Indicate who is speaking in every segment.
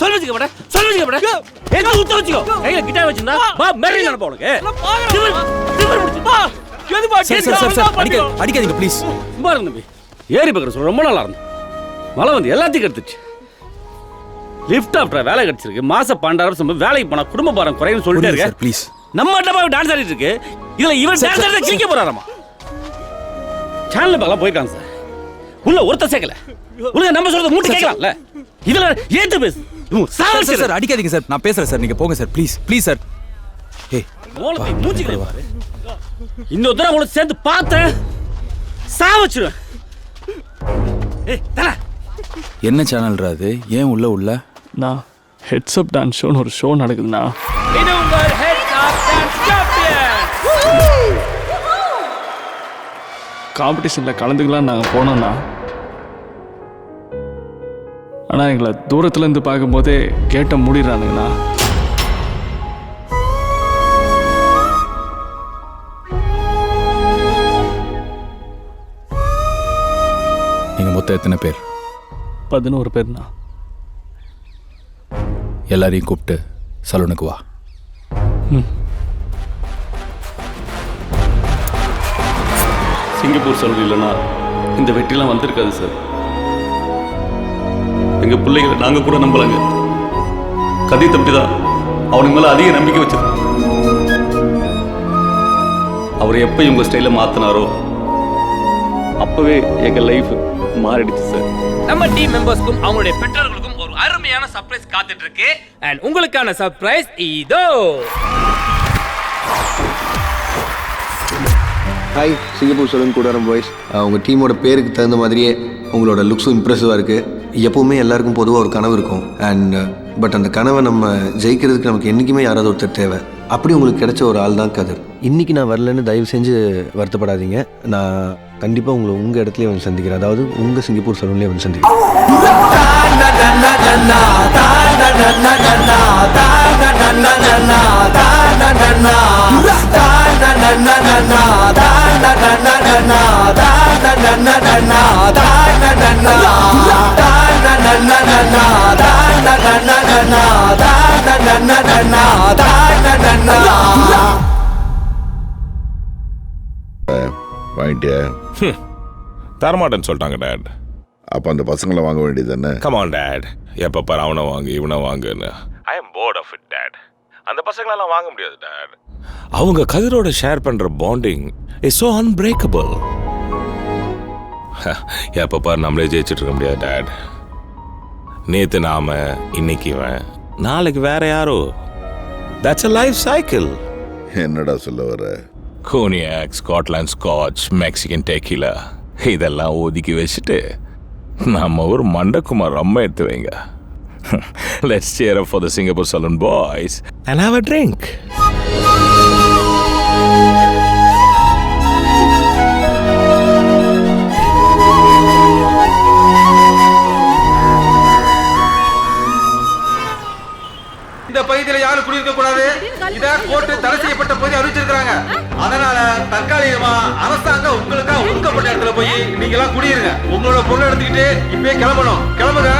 Speaker 1: சொல்ல வச்சுக்க எங்க ஊத்த வச்சுக்கோ கையில கிட்டார் வச்சிருந்தா பா மேரி நினைப்ப உனக்கு
Speaker 2: அடிக்காதீங்க ப்ளீஸ்.
Speaker 1: சும்மா இருங்க தம்பி. ஏறி பார்க்குற சொல்ல ரொம்ப நல்லா இருந்து மழை வந்து எல்லாத்தையும் கெடுத்துச்சு. லிஃப்ட் ஆஃப்டர் வேலை கிடைச்சிருக்கு. மாசம் 12,000 சம்பளம். வேலைக்கு போனா குடும்ப பாரம் குறையுன்னு சொல்லிட்டே இருக்க.
Speaker 2: ப்ளீஸ்
Speaker 1: நம்ம டப்பா டான்ஸ் ஆடிட்டு இருக்கு. இதுல இவன் டான்ஸ் ஆடிட்டு கிழிக்க போறாராமா. சேனல் பார்க்கலாம் போயிருக்காங்க சார். உள்ள ஒருத்த சேர்க்கல. உள்ள நம்ம சொல்றது மூட்டு கேட்கலாம்ல. இதுல ஏத்து பேசு.
Speaker 2: சார் அடிக்காதீங்க சார். நான் பேசுறேன் சார். நீங்க போங்க சார். Please sir. ஏய்
Speaker 1: மோளத்தை மூஞ்சிக்கல பாரு. இன்னொரு தடவை உங்களை சேர்ந்து பார்த்தேன் சாவச்சிருவேன். ஏய் தல
Speaker 2: என்ன சேனல்ரா அது? ஏன் உள்ள
Speaker 3: நான் ஹெட்ஸ் அப் டான்ஸ் ஷோன்னு ஒரு ஷோ நடக்குதுண்ணா.
Speaker 1: இது உங்கள் ஹெட்ஸ் அப் டான்ஸ் சாம்பியன்.
Speaker 3: காம்படிஷனில் கலந்துக்கலாம் நாங்கள் போனோம்னா, ஆனால் எங்களை தூரத்துலேருந்து பார்க்கும்போதே கேட்ட மூடிடுறானுங்கண்ணா.
Speaker 2: நீங்கள் மொத்தம் எத்தனை பேர்?
Speaker 3: 11 பேர்ண்ணா.
Speaker 2: எல்லாரையும் கூப்பிட்டு சலூனுக்கு வா.
Speaker 1: சிங்கப்பூர் சலூன் இல்லைன்னா இந்த வெற்றிலாம் வந்திருக்காது சார். எங்க பிள்ளைகளை நாங்க கூட நம்பலாங்க. கதை தம்பி தான் அவனுக்கு மேல அதிக நம்பிக்கை வச்சது. அவர் எப்ப இவங்க ஸ்டைல மாத்தினாரோ அப்பவே எங்க லைஃப் மாறிடுச்சு சார்.
Speaker 4: நம்ம டீம் மெம்பர்ஸ்க்கும் அவங்களுடைய பெற்றோர்களுக்கும் ஒரு அருமையான சர்ப்ரைஸ் காத்துட்டு இருக்கு. அண்ட் உங்களுக்கான சர்ப்ரைஸ் இதோ.
Speaker 5: ஹாய், சிங்கப்பூர் சலூன் கூடாரம் பாய்ஸ். உங்கள் டீமோட பேருக்கு தகுந்த மாதிரியே உங்களோட லுக்ஸும் இம்ப்ரெசிவாக இருக்குது. எப்போவுமே எல்லாருக்கும் பொதுவாக ஒரு கனவு இருக்கும். பட் அந்த கனவை நம்ம ஜெயிக்கிறதுக்கு நமக்கு என்றைக்குமே யாராவது ஒருத்தர் தேவை. அப்படி உங்களுக்கு கிடைச்ச ஒரு ஆள் தான் கதிர். இன்றைக்கி நான் வரலன்னு தயவு செஞ்சு வருத்தப்படாதீங்க. நான் கண்டிப்பாக உங்களை உங்கள் இடத்துலேயே வந்து சந்திக்கிறேன். அதாவது உங்கள் சிங்கப்பூர் சலூன்லேயே வந்து சந்திக்கிறேன்.
Speaker 6: வாங்கிட்டியா?
Speaker 7: தரமாட்டேன்னு சொல்லிட்டாங்க டேட்.
Speaker 6: அப்போ அந்த பசங்களை வாங்க வேண்டியது தானே?
Speaker 7: கமான் டேட், எப்போ பாரு அவனை வாங்கு இவனை வாங்குன்னு. I am bored of it dad. அந்த பசங்களெல்லாம் வாங்க முடியாது டேட். அவங்க கதிரோட ஷேர் பண்ற பாண்டிங் இஸ் ஸோ அன்பிரேக்கபிள். எப்போ பாரு நம்மளே ஜெயிச்சுட்டு இருக்க முடியாது டேட். நேற்று நாம, இன்னைக்கு இவன், நாளைக்கு வேற யாரோ. That's a life cycle.
Speaker 6: என்னடா சொல்ல வர?
Speaker 7: கோனியாக், ஸ்காட்லாண்ட் ஸ்காட்ச், மெக்சிகன் டெக்கிலா இதெல்லாம் ஒதுக்கி வச்சுட்டு நம்ம ஒரு மண்டக்குமார் ரம்ம எடுத்து வைங்க. Let's cheer up for the Singapore Saloon boys and have a drink.
Speaker 8: இந்த பகுதியில் யாரும் குடியிருக்க கூடாது. இத கோர்ட்டு தடை செய்யப்பட்ட பகுதி அறிவிச்சிருக்காங்க. அதனால தற்காலிகமா அரசாங்கம் உங்களுக்காக ஒதுக்கப்பட்ட இடத்துல போய் நீங்க எல்லாம் குடியிருங்க. உங்களோட பொருளை எடுத்துக்கிட்டு இப்பயே கிளம்பணும். கிளம்புங்க.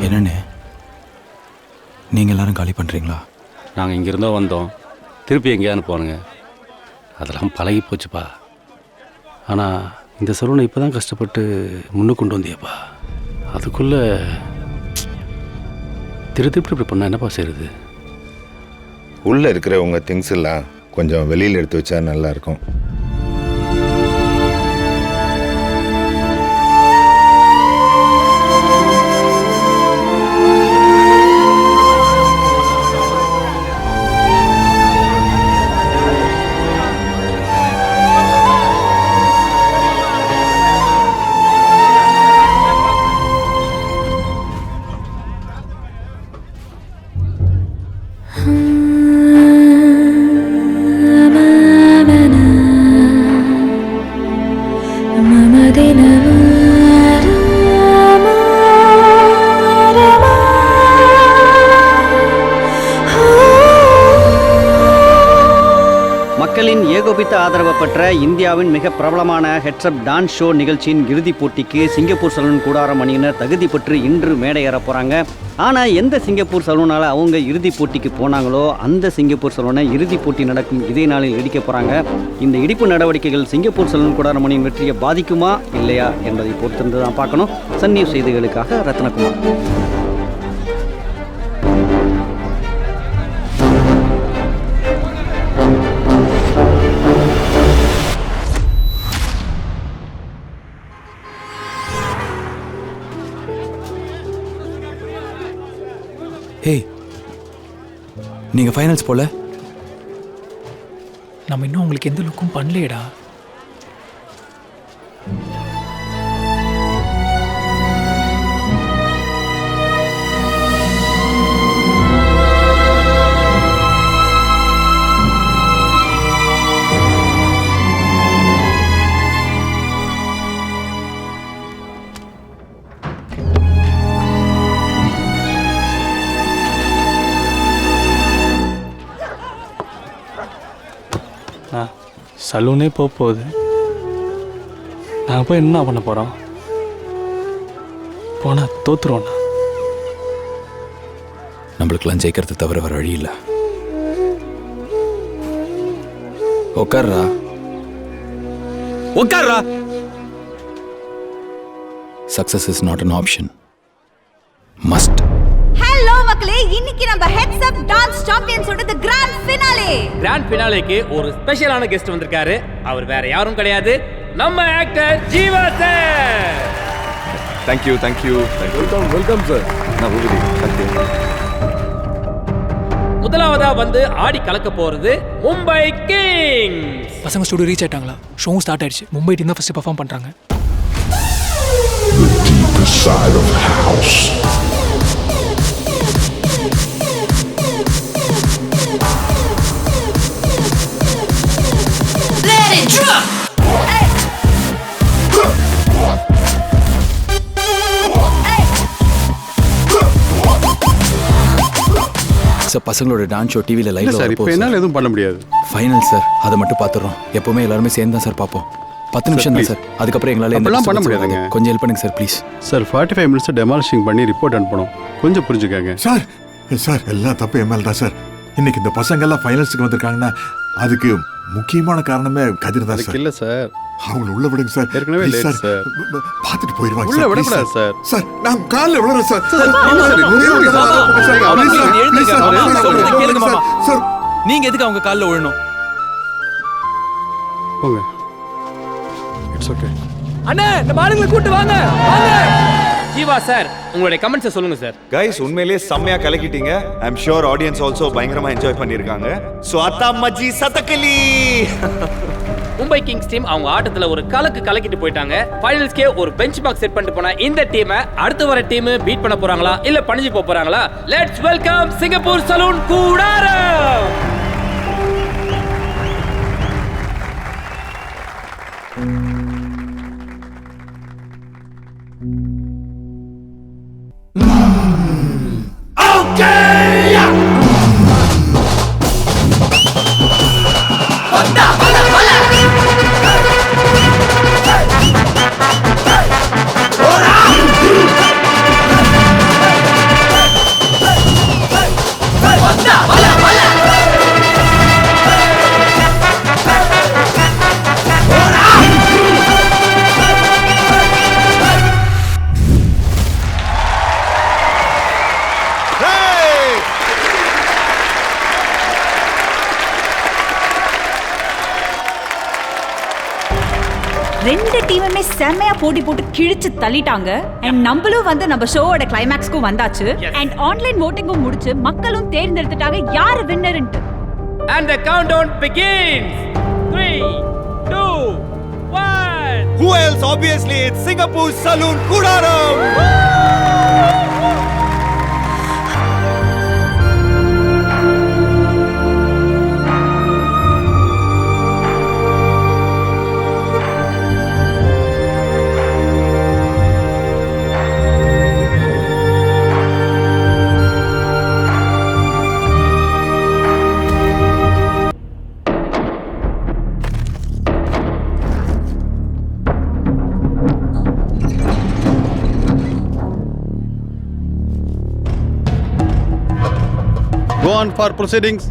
Speaker 2: என்னண்ணே, நீங்க எல்லாரும் காலி பண்றீங்களா?
Speaker 1: நாங்கள் இங்கிருந்தோ வந்தோம், திருப்பி எங்கேயானு போனுங்க. அதெல்லாம் பழகி போச்சுப்பா. ஆனால் இந்த சலூனை இப்போ தான் கஷ்டப்பட்டு முன்னுக்கு கொண்டு வந்தியப்பா. அதுக்குள்ளே திருப்பி இப்படி பண்ணால் என்னப்பா செய்யுது?
Speaker 6: உள்ளே இருக்கிற உங்கள் திங்ஸ் எல்லாம் கொஞ்சம் வெளியில் எடுத்து வச்சா நல்லாயிருக்கும்.
Speaker 9: மக்களின் ஏகோபித்த ஆதரவு பெற்ற இந்தியாவின் மிக பிரபலமான ஹெட்ஸ்அப் டான்ஸ் ஷோ நிகழ்ச்சியின் இறுதிப் போட்டிக்கு சிங்கப்பூர் சலூன் கூடாரம் அணியினர் தகுதி பெற்று இன்று மேடை ஏற போகிறாங்க. ஆனால் எந்த சிங்கப்பூர் சலூனால் அவங்க இறுதிப் போட்டிக்கு போனாங்களோ அந்த சிங்கப்பூர் சலூனை இறுதிப் போட்டி நடக்கும் இதே நாளில் இடிக்க போகிறாங்க. இந்த இடிப்பு நடவடிக்கைகள் சிங்கப்பூர் சலூன் கூடாரம் அணியின் வெற்றியை பாதிக்குமா இல்லையா என்பதை பொறுத்திருந்து தான் பார்க்கணும். சன் நியூஸ் செய்திகளுக்காக ரத்னகுமார்.
Speaker 2: ஹே, நீங்க ஃபைனல்ஸ் போல?
Speaker 10: நம்ம இன்னும் உங்களுக்கு எந்த லுக்கும் பண்ணலையடா.
Speaker 3: சலூனே போகுது. நாங்கள் போய் என்ன பண்ண போகிறோம்? போனால் தோத்துருவோண்ணா.
Speaker 2: நம்மளுக்கெல்லாம் ஜெயிக்கிறது தவிர வர வழி இல்லை. உட்கார்றா உட்கார்றா. Success is not an option, must.
Speaker 11: Hello மக்களே, இன்னைக்கு நம்ம ஹெட்ஸ் அப் டான்ஸ் சாம்பியன்ஸோட தி கிராண்ட் ஃபினாலே.
Speaker 4: கிராண்ட் ஃபினாலேக்கு ஒரு ஸ்பெஷலான கெஸ்ட் வந்திருக்காரு. அவர் வேற யாரும் கிடையாது, நம்ம actor Jiiva sir.
Speaker 2: Thank you. Welcome sir. நான் ஊதி.
Speaker 4: முதலாவதா வந்து ஆடி கலக்க போறது மும்பை கிங்ஸ்.
Speaker 10: பசங்க ஸ்டுடியோ ரீச் ஆயிட்டாங்களா? ஷோவும் ஸ்டார்ட் ஆயிடுச்சு. மும்பை டீம் தான் ஃபர்ஸ்ட் பெர்ஃபார்ம் பண்றாங்க.
Speaker 2: சார், பசங்களோட டான்ஸ் ஷோ டிவில லைவ்ல
Speaker 12: சார். இப்போ என்னால எதுவும் பண்ண முடியாது.
Speaker 2: ஃபைனல் சார், அதை மட்டும் பார்த்துறோம். எப்பவுமே எல்லாருமே சேர்ந்து தான் சார் பார்ப்போம். 10 நிமிஷம் தான் சார். அதுக்கப்புறம் எங்களால
Speaker 12: எல்லாம் பண்ண முடியாதுங்க.
Speaker 2: கொஞ்சம் ஹெல்ப் பண்ணுங்க sir please.
Speaker 12: Sir 45 minutes demolishing பண்ணி ரிப்போர்ட் அனுப்பணும். கொஞ்சம் புரிஞ்சுக்கங்க
Speaker 13: சார். சார் எல்லாம் தப்பு எம்எல் தான் சார். இன்னைக்கு இந்த பசங்க எல்லாம் ஃபைனல்ஸ்க்கு வந்திருக்காங்கன்னா அதுக்கு முக்கியமான காரணமே கதிர் தான் சார்.
Speaker 12: இல்ல சார்,
Speaker 13: அவங்க உள்ள விடுங்க சார்.
Speaker 12: ஏற்கனவே லேட் சார்.
Speaker 13: பாத்துட்டு போயிடுவாங்க.
Speaker 12: உள்ள விடக்கூடாது சார்.
Speaker 13: சார் நான் கால்ல விழுறேன் சார்.
Speaker 2: சார் நீங்க எதுக்கு அவங்க கால்ல விழணும்?
Speaker 12: போங்க. It's okay.
Speaker 10: அண்ணா, இந்த ஆளுங்களை கூட்டி வாங்க.
Speaker 4: ஜீவா சார், உங்களுடைய கமெண்ட்ஸை சொல்லுங்க சார்.
Speaker 14: கைஸ், உண்மையிலேயே செம்மையா கலக்கிட்டீங்க. ஐ அம் ஷூர் ஆடியன்ஸ் ஆல்சோ பயங்கரமா என்ஜாய் பண்ணிருக்காங்க. சோ அத்தா மஜ்ஜி சதக்கலி.
Speaker 4: மும்பை கிங்ஸ் டீம் அவங்க ஆட்டத்துல ஒரு கலக்கிட்டு போயிட்டாங்க. ஃபைனல்ஸ்க்கே ஒரு பெஞ்ச் மார்க் செட் பண்ணிட்டு போனா இந்த டீமை அடுத்து வர டீம் பீட் பண்ண போறாங்களா இல்ல பணிஞ்சு போறாங்களா? லெட்ஸ் வெல்கம் சிங்கப்பூர் சலூன் கூடாரம்.
Speaker 11: ரெண்டு டீமுமே செம்மையா போட்டி போட்டு கிழிச்சு தள்ளிட்டாங்க. அண்ட் நம்மளும் வந்து நம்ம ஷோவோட கிளைமேக்ஸ்க்கும் வந்தாச்சு. அண்ட் ஆன்லைன் வோட்டிங்கும் முடிச்சு மக்களும் தேர்ந்தெடுத்துட்டாங்க யாரு வின்னர்ன்ட்டு.
Speaker 4: And the countdown begins. 3, 2, 1.
Speaker 14: Who else? Obviously, it's Singapore Saloon Kudaram.
Speaker 12: on for proceedings.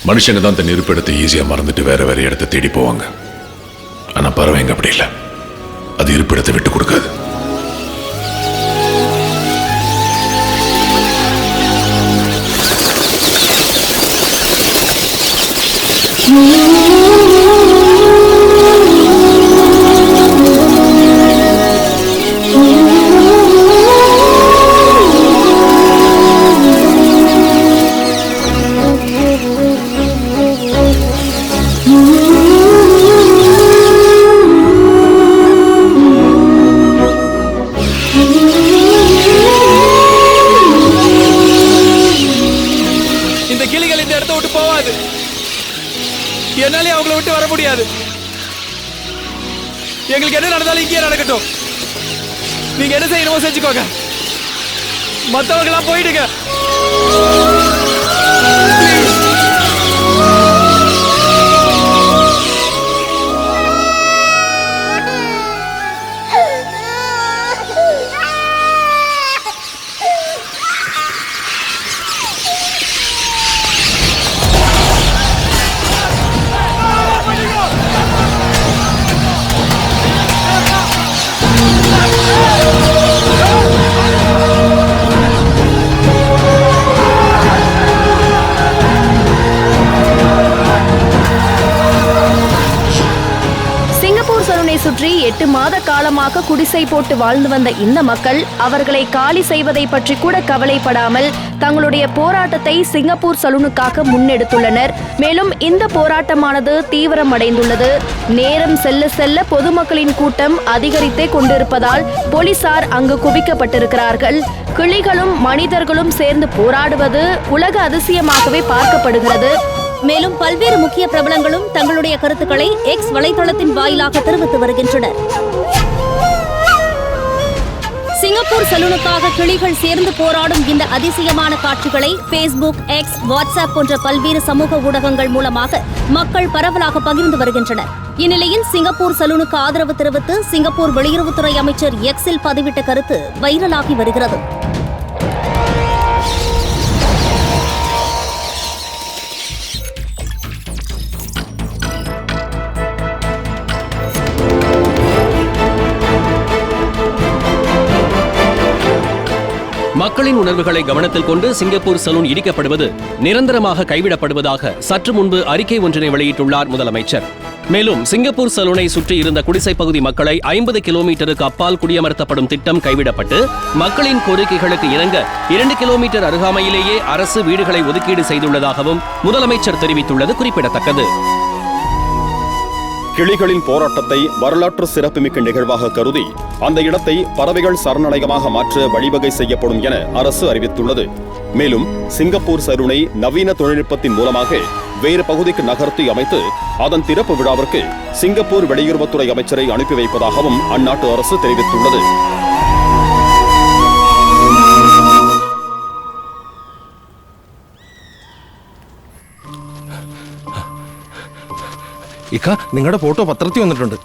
Speaker 15: மனுஷங்க தான் தன் இருப்பிடத்தை ஈஸியாக மறந்துட்டு வேற வேற இடத்தை தேடி போவாங்க. ஆனால் பறவைங்க அப்படி இல்லை, அது இருப்பிடத்தை விட்டு கொடுக்காது.
Speaker 16: என்னாலே அவங்கள விட்டு வர முடியாது. எங்களுக்கு என்ன நடந்தாலும் இங்கே நடக்கட்டும். நீங்க என்ன செய்யணுமோ செஞ்சுக்கோங்க. மற்றவங்க எல்லாம் போயிடுங்க.
Speaker 17: காலமாக குடிசை போட்டு வாழ்ந்து வந்த இந்த மக்கள் அவர்களை காலி செய்வதை பற்றி கூட கவலைப்படாமல் தங்களுடைய போராட்டத்தை சிங்கப்பூர் சலூனுக்காக முன்னெடுத்துள்ளனர். மேலும் இந்த போராட்டமானது தீவிரமடைந்துள்ளது. நேரம் செல்ல செல்ல பொதுமக்களின் கூட்டம் அதிகரித்தே கொண்டிருப்பதால் போலீசார் அங்கு குவிக்கப்பட்டிருக்கிறார்கள். கிளிகளும் மனிதர்களும் சேர்ந்து போராடுவது உலக அதிசயமாகவே பார்க்கப்படுகிறது.
Speaker 18: மேலும் பல்வேறு முக்கிய பிரபலங்களும் தங்களுடைய கருத்துக்களை எக்ஸ் வலைதளத்தின் வாயிலாக தெரிவித்து வருகின்றனர். சிங்கப்பூர் சலூனுக்காக கிளிகள் சேர்ந்து போராடும் இந்த அதிசயமான காட்சிகளை Facebook, எக்ஸ், வாட்ஸ்அப் போன்ற பல்வேறு சமூக ஊடகங்கள் மூலமாக மக்கள் பரவலாக பகிர்ந்து வருகின்றனர். இந்நிலையில் சிங்கப்பூர் சலூனுக்கு ஆதரவு தெரிவித்து சிங்கப்பூர் வெளியுறவுத்துறை அமைச்சர் எக்ஸில் பதிவிட்ட கருத்து வைரலாகி வருகிறது.
Speaker 19: மக்களின் உணர்வுகளை கவனத்தில் கொண்டு சிங்கப்பூர் சலூன் இடிக்கப்படுவது நிரந்தரமாக கைவிடப்படுவதாக சற்று முன்பு அறிக்கை ஒன்றினை வெளியிட்டுள்ளார் முதலமைச்சர். மேலும் சிங்கப்பூர் சலூனை சுற்றி இருந்த குடிசை பகுதி மக்களை 50 கிலோமீட்டருக்கு அப்பால் குடியமர்த்தப்படும் திட்டம் கைவிடப்பட்டு மக்களின் கோரிக்கைகளுக்கு இணங்க 2 கிலோமீட்டர் அருகாமையிலேயே அரசு வீடுகளை ஒதுக்கீடு செய்துள்ளதாகவும் முதலமைச்சர் தெரிவித்துள்ளது குறிப்பிடத்தக்கது.
Speaker 20: கிளிகளின் போராட்டத்தை வரலாற்று சிறப்புமிக்க நிகழ்வாக கருதி அந்த இடத்தை பறவைகள் சரணாலயமாக மாற்ற வழிவகை செய்யப்படும் என அரசு அறிவித்துள்ளது. மேலும் சிங்கப்பூர் சலூனை நவீன தொழில்நுட்பத்தின் மூலமாக வேறு பகுதிக்கு நகர்த்தி அமைத்து அதன் திறப்பு விழாவிற்கு சிங்கப்பூர் வெளியுறவுத்துறை அமைச்சரை அனுப்பி வைப்பதாகவும் அந்நாட்டு அரசு தெரிவித்துள்ளது.
Speaker 21: ഇക്ക നിങ്ങളുടെ ഫോട്ടോ പത്രത്തിൽ വന്നിട്ടുണ്ട്.